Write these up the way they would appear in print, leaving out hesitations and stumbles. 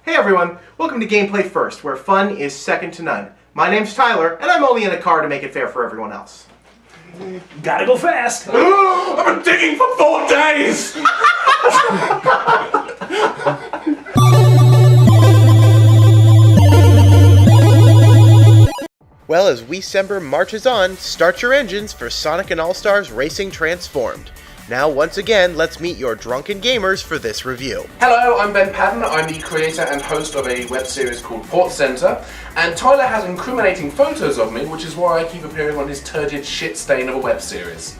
Hey everyone, welcome to Gameplay First, where fun is second to none. My name's Tyler, and I'm only in a car to make it fair for everyone else. Gotta go fast! I've been digging for 4 days! Well, as Wiicember marches on, start your engines for Sonic and All-Stars Racing Transformed. Now, once again, let's meet your drunken gamers for this review. Hello, I'm Ben Padden. I'm the creator and host of a web series called Port Center, and Tyler has incriminating photos of me, which is why I keep appearing on his turgid shit stain of a web series.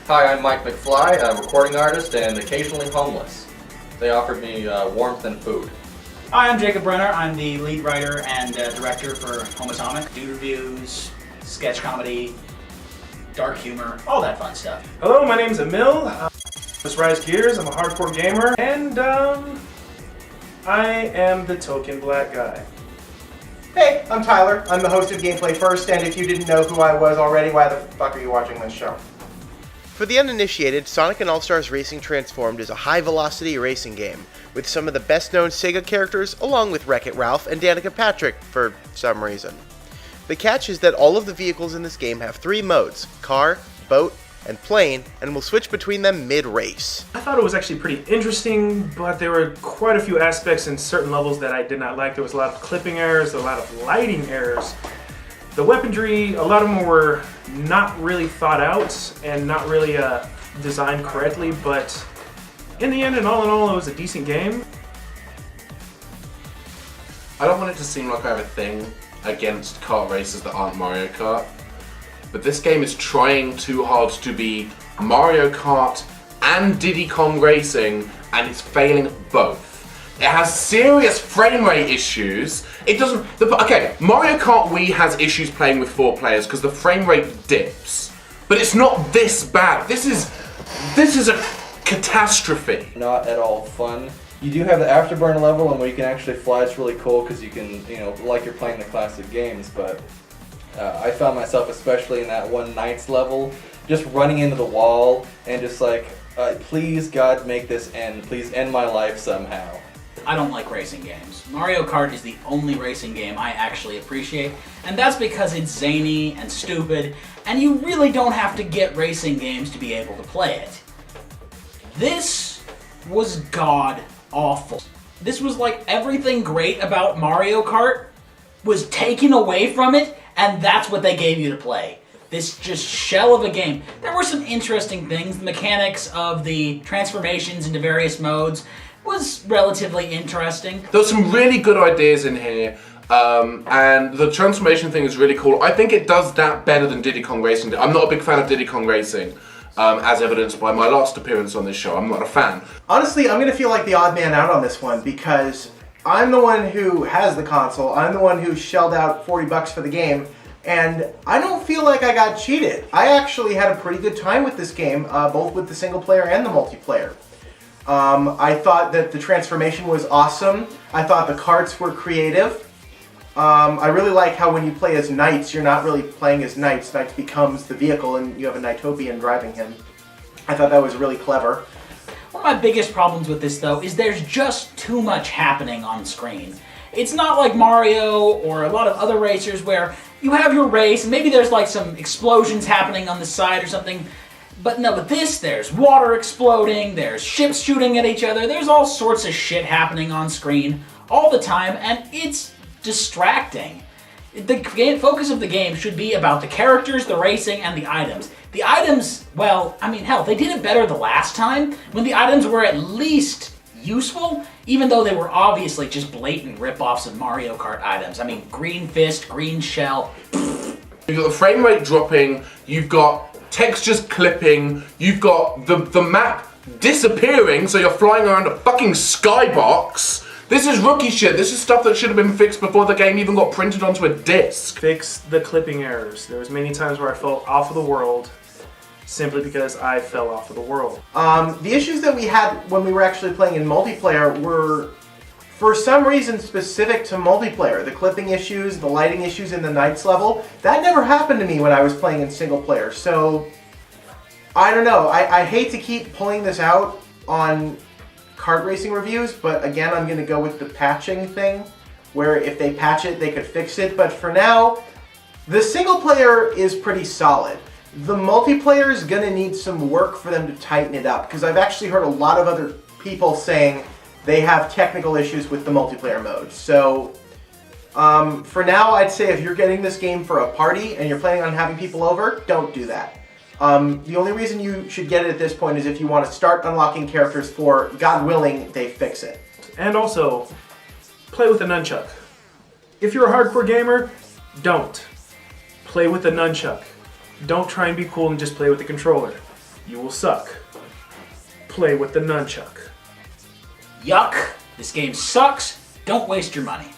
Hi, I'm Mike McFly, a recording artist and occasionally homeless. They offered me warmth and food. Hi, I'm Jacob Brenner. I'm the lead writer and director for Homatomic. Do reviews, sketch comedy, dark humor, all that fun stuff. Hello, my name's AMIL. Let's Rise Gears. I'm a hardcore gamer, and I am the token black guy. Hey, I'm Tyler. I'm the host of Gameplay First, and if you didn't know who I was already, why the fuck are you watching this show? For the uninitiated, Sonic and All-Stars Racing Transformed is a high-velocity racing game, with some of the best-known Sega characters, along with Wreck-It Ralph and Danica Patrick, for some reason. The catch is that all of the vehicles in this game have 3 modes: car, boat, and plane, and will switch between them mid-race. I thought it was actually pretty interesting, but there were quite a few aspects in certain levels that I did not like. There was a lot of clipping errors, a lot of lighting errors. The weaponry, a lot of them were not really thought out and not really designed correctly, but in the end and all in all, it was a decent game. I don't want it to seem like I have a thing against kart races that aren't Mario Kart, but this game is trying too hard to be Mario Kart and Diddy Kong Racing, and it's failing both. It has serious frame rate issues. It doesn't. Okay, Mario Kart Wii has issues playing with 4 players because the frame rate dips, but it's not this bad. This is a catastrophe. Not at all fun. You do have the Afterburner level, and where you can actually fly. It's really cool because you can, like you're playing the classic games. But I found myself, especially in that one Knights level, just running into the wall and just like, please God, make this end. Please end my life somehow. I don't like racing games. Mario Kart is the only racing game I actually appreciate, and that's because it's zany and stupid, and you really don't have to get racing games to be able to play it. This was god-awful. This was like everything great about Mario Kart was taken away from it, and that's what they gave you to play. This just shell of a game. There were some interesting things. The mechanics of the transformations into various modes was relatively interesting. There's some really good ideas in here, and the transformation thing is really cool. I think it does that better than Diddy Kong Racing. I'm not a big fan of Diddy Kong Racing, as evidenced by my last appearance on this show. I'm not a fan. Honestly, I'm going to feel like the odd man out on this one, because I'm the one who has the console, I'm the one who shelled out $40 for the game, and I don't feel like I got cheated. I actually had a pretty good time with this game, both with the single player and the multiplayer. I thought that the transformation was awesome. I thought the karts were creative. I really like how when you play as Knights, you're not really playing as Knights. Knights becomes the vehicle and you have a Knightopian driving him. I thought that was really clever. One of my biggest problems with this, though, is there's just too much happening on screen. It's not like Mario or a lot of other racers where you have your race and maybe there's like some explosions happening on the side or something. But no, with this, there's water exploding, there's ships shooting at each other, there's all sorts of shit happening on screen all the time, and it's distracting. The focus of the game should be about the characters, the racing, and the items. The items, well, I mean, hell, they did it better the last time, when the items were at least useful, even though they were obviously just blatant rip-offs of Mario Kart items. I mean, green fist, green shell. You've got the frame rate dropping, you've got textures clipping, you've got the map disappearing, so you're flying around a fucking skybox. This is rookie shit. This is stuff that should have been fixed before the game even got printed onto a disc. Fix the clipping errors. There was many times where I fell off of the world simply because I fell off of the world. The issues that we had when we were actually playing in multiplayer were, for some reason, specific to multiplayer. The clipping issues, the lighting issues in the Knights level, that never happened to me when I was playing in single player. So, I don't know. I hate to keep pulling this out on kart racing reviews, but again, I'm going to go with the patching thing, where if they patch it, they could fix it. But for now, the single player is pretty solid. The multiplayer is going to need some work for them to tighten it up, because I've actually heard a lot of other people saying they have technical issues with the multiplayer mode. So for now, I'd say if you're getting this game for a party and you're planning on having people over, don't do that. The only reason you should get it at this point is if you want to start unlocking characters for, God willing, they fix it. And also, play with a nunchuck. If you're a hardcore gamer, don't. Play with the nunchuck. Don't try and be cool and just play with the controller. You will suck. Play with the nunchuck. Yuck. This game sucks. Don't waste your money.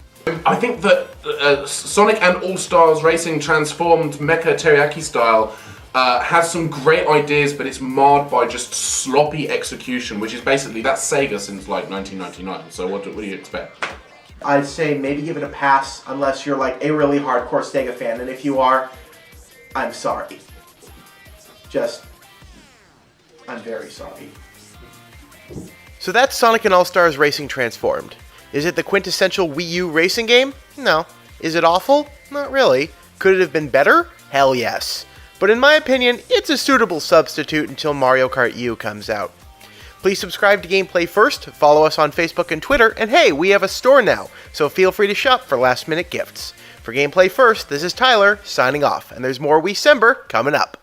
I think that Sonic and All-Stars Racing transformed Mecha Teriyaki style has some great ideas, but it's marred by just sloppy execution, which is basically, that's Sega since like 1999. So what do you expect? I'd say maybe give it a pass unless you're like a really hardcore Sega fan, and if you are, I'm sorry. I'm very sorry. So that's Sonic and All-Stars Racing Transformed. Is it the quintessential Wii U racing game? No. Is it awful? Not really. Could it have been better? Hell yes. But in my opinion, it's a suitable substitute until Mario Kart U comes out. Please subscribe to Gameplay First, follow us on Facebook and Twitter, and hey, we have a store now, so feel free to shop for last-minute gifts. For Gameplay First, this is Tyler, signing off, and there's more Wiicember coming up.